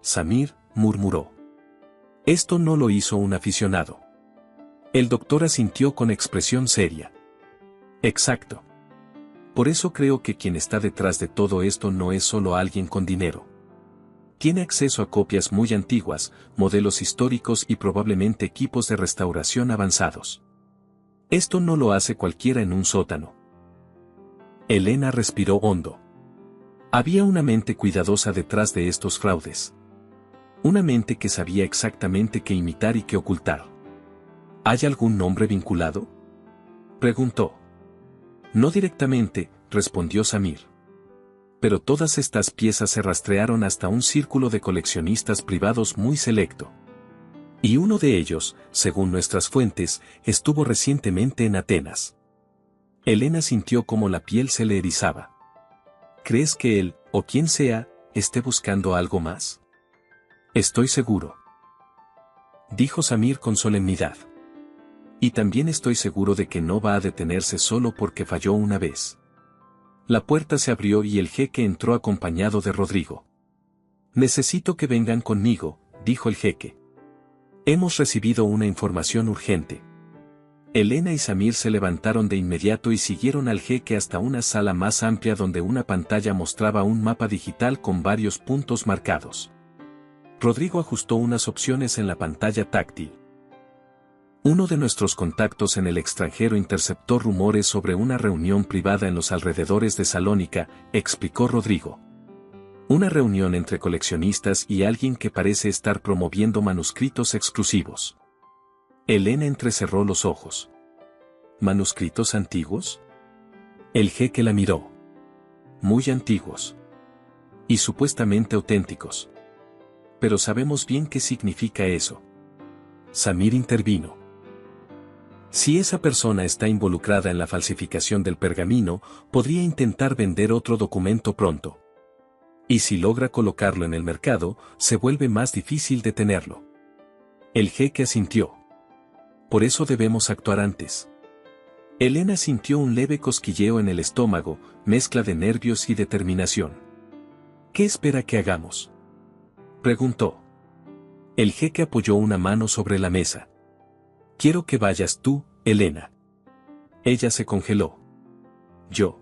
Samir, murmuró. Esto no lo hizo un aficionado. El doctor asintió con expresión seria. Exacto. Por eso creo que quien está detrás de todo esto no es solo alguien con dinero. Tiene acceso a copias muy antiguas, modelos históricos y probablemente equipos de restauración avanzados. Esto no lo hace cualquiera en un sótano. Elena respiró hondo. Había una mente cuidadosa detrás de estos fraudes. Una mente que sabía exactamente qué imitar y qué ocultar. ¿Hay algún nombre vinculado?, preguntó. No directamente, respondió Samir. Pero todas estas piezas se rastrearon hasta un círculo de coleccionistas privados muy selecto. Y uno de ellos, según nuestras fuentes, estuvo recientemente en Atenas. Elena sintió como la piel se le erizaba. ¿Crees que él, o quien sea, esté buscando algo más? Estoy seguro, dijo Samir con solemnidad. Y también estoy seguro de que no va a detenerse solo porque falló una vez. La puerta se abrió y el jeque entró acompañado de Rodrigo. Necesito que vengan conmigo, dijo el jeque. Hemos recibido una información urgente. Elena y Samir se levantaron de inmediato y siguieron al jeque hasta una sala más amplia donde una pantalla mostraba un mapa digital con varios puntos marcados. Rodrigo ajustó unas opciones en la pantalla táctil. Uno de nuestros contactos en el extranjero interceptó rumores sobre una reunión privada en los alrededores de Salónica, explicó Rodrigo. Una reunión entre coleccionistas y alguien que parece estar promoviendo manuscritos exclusivos. Elena entrecerró los ojos. ¿Manuscritos antiguos? El jeque la miró. Muy antiguos. Y supuestamente auténticos. Pero sabemos bien qué significa eso. Samir intervino. Si esa persona está involucrada en la falsificación del pergamino, podría intentar vender otro documento pronto. Y si logra colocarlo en el mercado, se vuelve más difícil detenerlo. El jeque asintió. Por eso debemos actuar antes. Elena sintió un leve cosquilleo en el estómago, mezcla de nervios y determinación. ¿Qué espera que hagamos?, preguntó. El jeque apoyó una mano sobre la mesa. Quiero que vayas tú, Elena. Ella se congeló. Yo.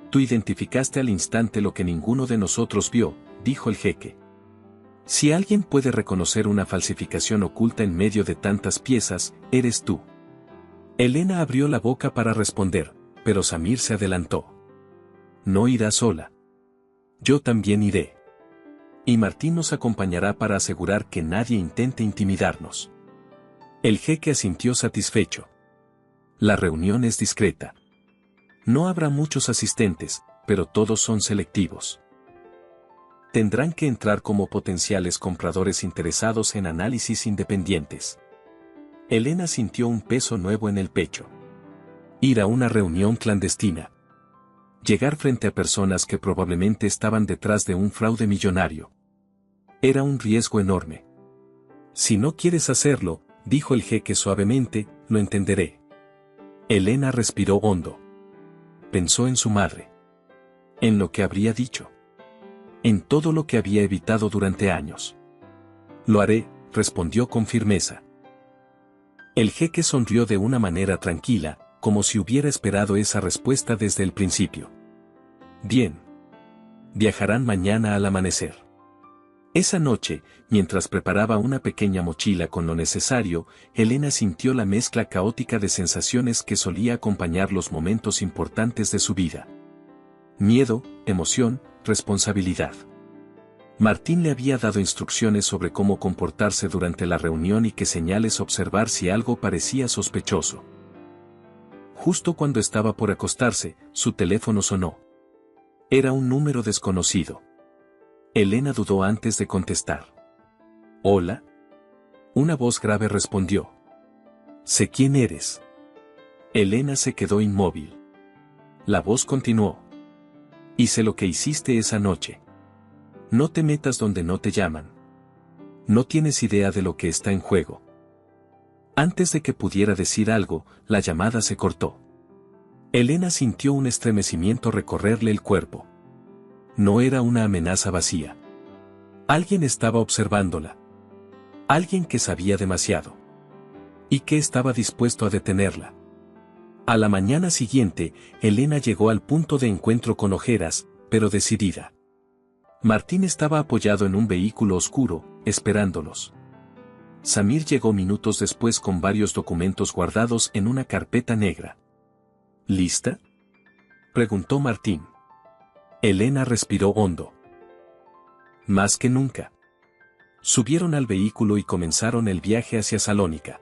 Tú identificaste al instante lo que ninguno de nosotros vio, dijo el jeque. Si alguien puede reconocer una falsificación oculta en medio de tantas piezas, eres tú. Elena abrió la boca para responder, pero Samir se adelantó. No irá sola. Yo también iré. Y Martín nos acompañará para asegurar que nadie intente intimidarnos. El jeque asintió satisfecho. La reunión es discreta. No habrá muchos asistentes, pero todos son selectivos. Tendrán que entrar como potenciales compradores interesados en análisis independientes. Elena sintió un peso nuevo en el pecho. Ir a una reunión clandestina. Llegar frente a personas que probablemente estaban detrás de un fraude millonario. Era un riesgo enorme. Si no quieres hacerlo, dijo el jeque suavemente, lo entenderé. Elena respiró hondo. Pensó en su madre. En lo que habría dicho. En todo lo que había evitado durante años. Lo haré, respondió con firmeza. El jeque sonrió de una manera tranquila, como si hubiera esperado esa respuesta desde el principio. Bien. Viajarán mañana al amanecer. Esa noche, mientras preparaba una pequeña mochila con lo necesario, Elena sintió la mezcla caótica de sensaciones que solía acompañar los momentos importantes de su vida. Miedo, emoción, responsabilidad. Martín le había dado instrucciones sobre cómo comportarse durante la reunión y qué señales observar si algo parecía sospechoso. Justo cuando estaba por acostarse, su teléfono sonó. Era un número desconocido. Elena dudó antes de contestar. ¿Hola? Una voz grave respondió. Sé quién eres. Elena se quedó inmóvil. La voz continuó. Hice lo que hiciste esa noche. No te metas donde no te llaman. No tienes idea de lo que está en juego. Antes de que pudiera decir algo, la llamada se cortó. Elena sintió un estremecimiento recorrerle el cuerpo. No era una amenaza vacía. Alguien estaba observándola. Alguien que sabía demasiado. Y que estaba dispuesto a detenerla. A la mañana siguiente, Elena llegó al punto de encuentro con ojeras, pero decidida. Martín estaba apoyado en un vehículo oscuro, esperándolos. Samir llegó minutos después con varios documentos guardados en una carpeta negra. ¿Lista?, preguntó Martín. Elena respiró hondo. Más que nunca. Subieron al vehículo y comenzaron el viaje hacia Salónica.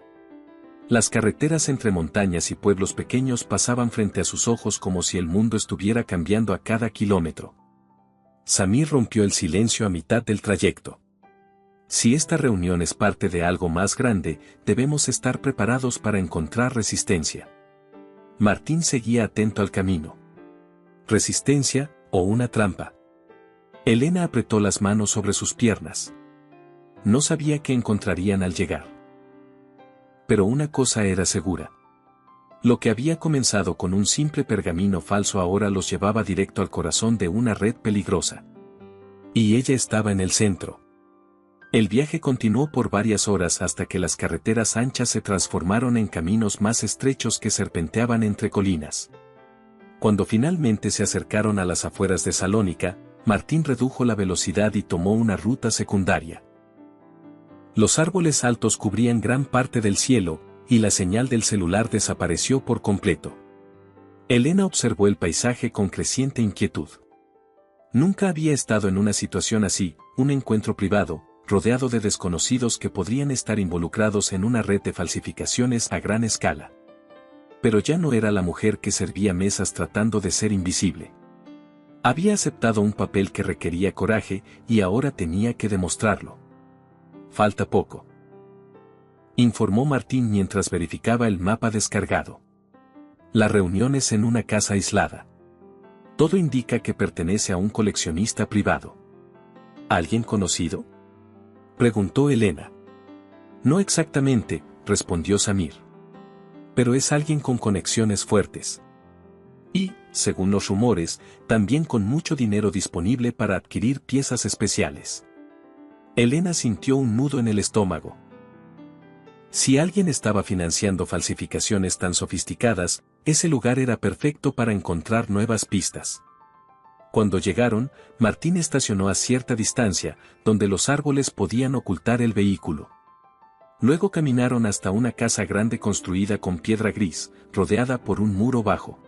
Las carreteras entre montañas y pueblos pequeños pasaban frente a sus ojos como si el mundo estuviera cambiando a cada kilómetro. Samir rompió el silencio a mitad del trayecto. Si esta reunión es parte de algo más grande, debemos estar preparados para encontrar resistencia. Martín seguía atento al camino. Resistencia, o una trampa. Elena apretó las manos sobre sus piernas. No sabía qué encontrarían al llegar. Pero una cosa era segura. Lo que había comenzado con un simple pergamino falso ahora los llevaba directo al corazón de una red peligrosa. Y ella estaba en el centro. El viaje continuó por varias horas hasta que las carreteras anchas se transformaron en caminos más estrechos que serpenteaban entre colinas. Cuando finalmente se acercaron a las afueras de Salónica, Martín redujo la velocidad y tomó una ruta secundaria. Los árboles altos cubrían gran parte del cielo, y la señal del celular desapareció por completo. Elena observó el paisaje con creciente inquietud. Nunca había estado en una situación así, un encuentro privado, rodeado de desconocidos que podrían estar involucrados en una red de falsificaciones a gran escala. Pero ya no era la mujer que servía mesas tratando de ser invisible. Había aceptado un papel que requería coraje y ahora tenía que demostrarlo. Falta poco, informó Martín mientras verificaba el mapa descargado. La reunión es en una casa aislada. Todo indica que pertenece a un coleccionista privado. ¿Alguien conocido?, preguntó Elena. No exactamente, respondió Samir. Pero es alguien con conexiones fuertes. Y, según los rumores, también con mucho dinero disponible para adquirir piezas especiales. Elena sintió un nudo en el estómago. Si alguien estaba financiando falsificaciones tan sofisticadas, ese lugar era perfecto para encontrar nuevas pistas. Cuando llegaron, Martín estacionó a cierta distancia, donde los árboles podían ocultar el vehículo. Luego caminaron hasta una casa grande construida con piedra gris, rodeada por un muro bajo.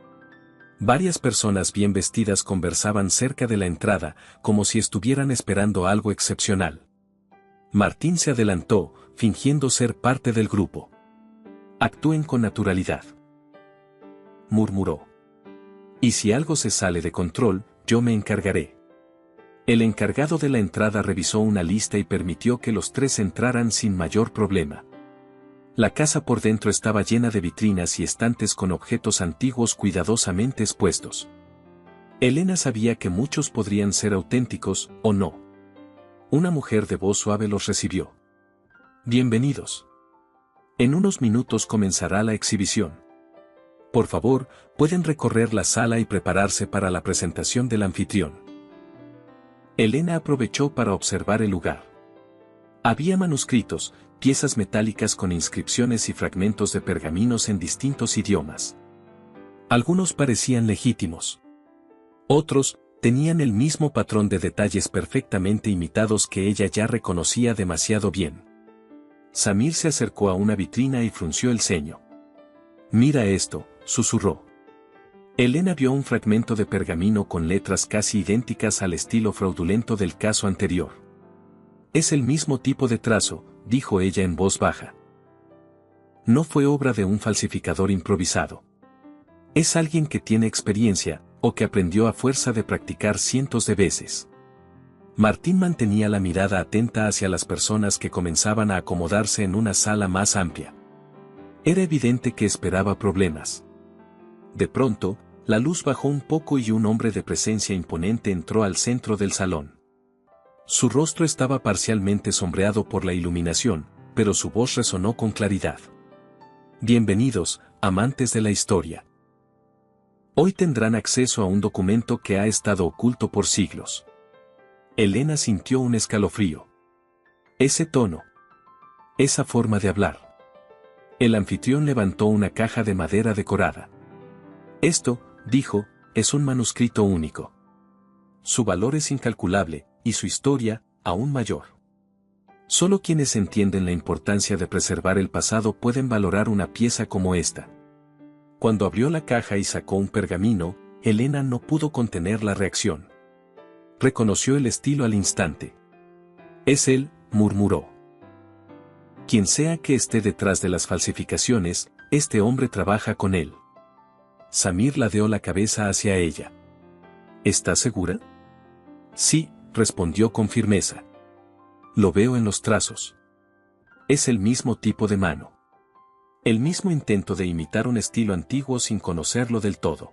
Varias personas bien vestidas conversaban cerca de la entrada, como si estuvieran esperando algo excepcional. Martín se adelantó, fingiendo ser parte del grupo. «Actúen con naturalidad», murmuró. «Y si algo se sale de control, yo me encargaré». El encargado de la entrada revisó una lista y permitió que los tres entraran sin mayor problema. La casa por dentro estaba llena de vitrinas y estantes con objetos antiguos cuidadosamente expuestos. Elena sabía que muchos podrían ser auténticos, o no. Una mujer de voz suave los recibió. «Bienvenidos. En unos minutos comenzará la exhibición. Por favor, pueden recorrer la sala y prepararse para la presentación del anfitrión». Elena aprovechó para observar el lugar. Había manuscritos, piezas metálicas con inscripciones y fragmentos de pergaminos en distintos idiomas. Algunos parecían legítimos. Otros, tenían el mismo patrón de detalles perfectamente imitados que ella ya reconocía demasiado bien. Samir se acercó a una vitrina y frunció el ceño. «Mira esto», susurró. Elena vio un fragmento de pergamino con letras casi idénticas al estilo fraudulento del caso anterior. «Es el mismo tipo de trazo», dijo ella en voz baja. «No fue obra de un falsificador improvisado. Es alguien que tiene experiencia, o que aprendió a fuerza de practicar cientos de veces». Martín mantenía la mirada atenta hacia las personas que comenzaban a acomodarse en una sala más amplia. Era evidente que esperaba problemas. De pronto, la luz bajó un poco y un hombre de presencia imponente entró al centro del salón. Su rostro estaba parcialmente sombreado por la iluminación, pero su voz resonó con claridad. «Bienvenidos, amantes de la historia. Hoy tendrán acceso a un documento que ha estado oculto por siglos». Elena sintió un escalofrío. Ese tono. Esa forma de hablar. El anfitrión levantó una caja de madera decorada. «Esto», dijo, «es un manuscrito único. Su valor es incalculable, y su historia, aún mayor. Solo quienes entienden la importancia de preservar el pasado pueden valorar una pieza como esta». Cuando abrió la caja y sacó un pergamino, Elena no pudo contener la reacción. Reconoció el estilo al instante. «Es él», murmuró. «Quien sea que esté detrás de las falsificaciones, este hombre trabaja con él». Samir ladeó la cabeza hacia ella. «¿Estás segura?» «Sí», respondió con firmeza. «Lo veo en los trazos. Es el mismo tipo de mano. El mismo intento de imitar un estilo antiguo sin conocerlo del todo».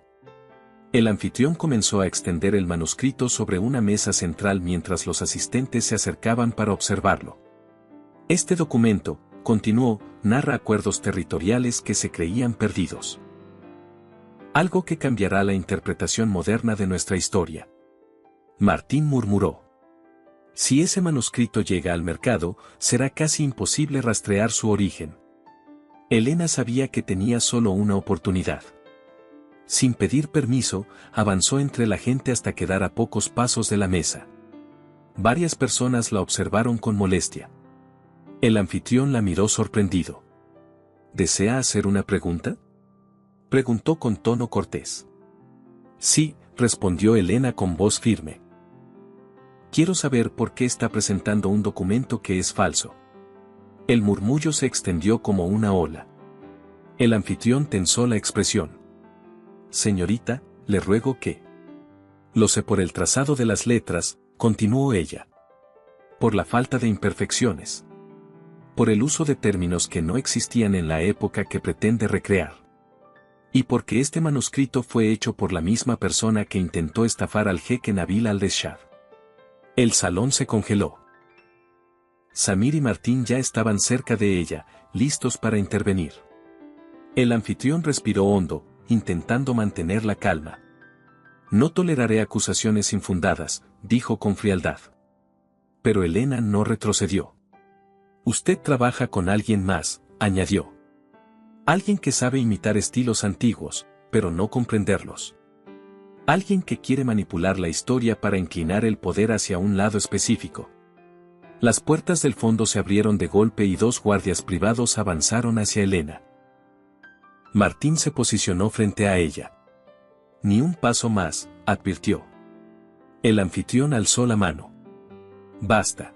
El anfitrión comenzó a extender el manuscrito sobre una mesa central mientras los asistentes se acercaban para observarlo. «Este documento», continuó, «narra acuerdos territoriales que se creían perdidos. Algo que cambiará la interpretación moderna de nuestra historia». Martín murmuró. «Si ese manuscrito llega al mercado, será casi imposible rastrear su origen». Elena sabía que tenía solo una oportunidad. Sin pedir permiso, avanzó entre la gente hasta quedar a pocos pasos de la mesa. Varias personas la observaron con molestia. El anfitrión la miró sorprendido. «¿Desea hacer una pregunta?», preguntó con tono cortés. «Sí», respondió Elena con voz firme. «Quiero saber por qué está presentando un documento que es falso». El murmullo se extendió como una ola. El anfitrión tensó la expresión. «Señorita, le ruego que...». «Lo sé por el trazado de las letras», continuó ella. «Por la falta de imperfecciones. Por el uso de términos que no existían en la época que pretende recrear. Y porque este manuscrito fue hecho por la misma persona que intentó estafar al jeque Nabil al-Reshad». El salón se congeló. Samir y Martín ya estaban cerca de ella, listos para intervenir. El anfitrión respiró hondo, intentando mantener la calma. «No toleraré acusaciones infundadas», dijo con frialdad. Pero Elena no retrocedió. «Usted trabaja con alguien más», añadió. «Alguien que sabe imitar estilos antiguos, pero no comprenderlos. Alguien que quiere manipular la historia para inclinar el poder hacia un lado específico. Las puertas del fondo se abrieron de golpe y 2 guardias privados avanzaron hacia Elena. Martín se posicionó frente a ella. Ni un paso más, advirtió. El anfitrión alzó la mano. Basta.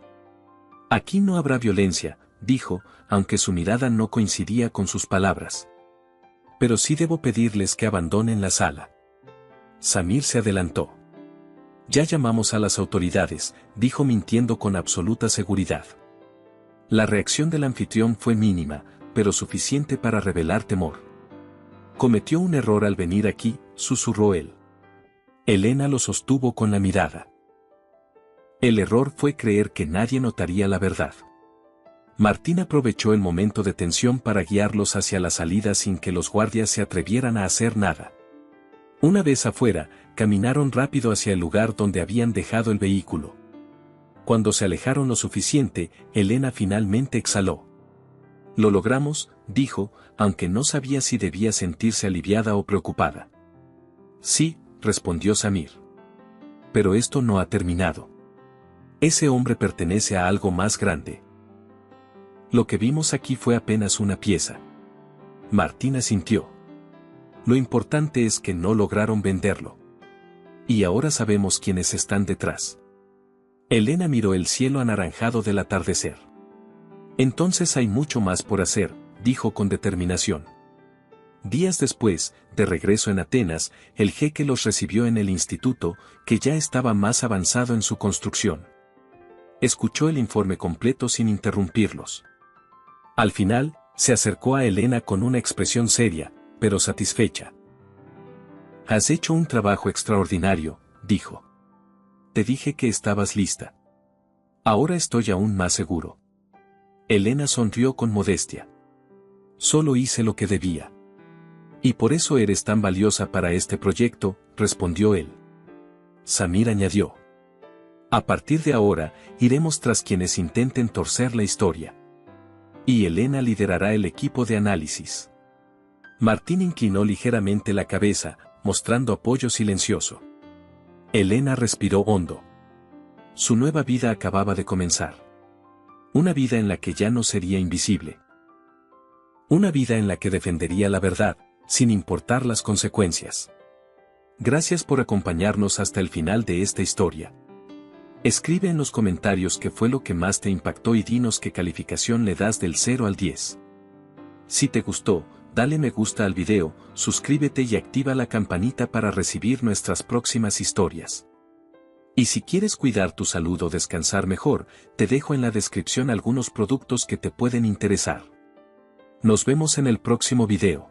Aquí no habrá violencia, dijo, aunque su mirada no coincidía con sus palabras. Pero sí debo pedirles que abandonen la sala. Samir se adelantó. Ya llamamos a las autoridades, dijo mintiendo con absoluta seguridad. La reacción del anfitrión fue mínima, pero suficiente para revelar temor. Cometió un error al venir aquí, susurró él. Elena lo sostuvo con la mirada. El error fue creer que nadie notaría la verdad. Martín aprovechó el momento de tensión para guiarlos hacia la salida sin que los guardias se atrevieran a hacer nada. Una vez afuera, caminaron rápido hacia el lugar donde habían dejado el vehículo. Cuando se alejaron lo suficiente, Elena finalmente exhaló. Lo logramos, dijo, aunque no sabía si debía sentirse aliviada o preocupada. Sí, respondió Samir. Pero esto no ha terminado. Ese hombre pertenece a algo más grande. Lo que vimos aquí fue apenas una pieza. Martín asintió. Lo importante es que no lograron venderlo. Y ahora sabemos quiénes están detrás. Elena miró el cielo anaranjado del atardecer. Entonces hay mucho más por hacer, dijo con determinación. Días después, de regreso en Atenas, el jeque los recibió en el instituto, que ya estaba más avanzado en su construcción. Escuchó el informe completo sin interrumpirlos. Al final, se acercó a Elena con una expresión seria, pero satisfecha. Has hecho un trabajo extraordinario, dijo. Te dije que estabas lista. Ahora estoy aún más seguro. Elena sonrió con modestia. Solo hice lo que debía. Y por eso eres tan valiosa para este proyecto, respondió él. Samir añadió. A partir de ahora, iremos tras quienes intenten torcer la historia. Y Elena liderará el equipo de análisis. Martín inclinó ligeramente la cabeza, mostrando apoyo silencioso. Elena respiró hondo. Su nueva vida acababa de comenzar. Una vida en la que ya no sería invisible. Una vida en la que defendería la verdad, sin importar las consecuencias. Gracias por acompañarnos hasta el final de esta historia. Escribe en los comentarios qué fue lo que más te impactó y dinos qué calificación le das del 0 al 10. Si te gustó, dale me gusta al video, suscríbete y activa la campanita para recibir nuestras próximas historias. Y si quieres cuidar tu salud o descansar mejor, te dejo en la descripción algunos productos que te pueden interesar. Nos vemos en el próximo video.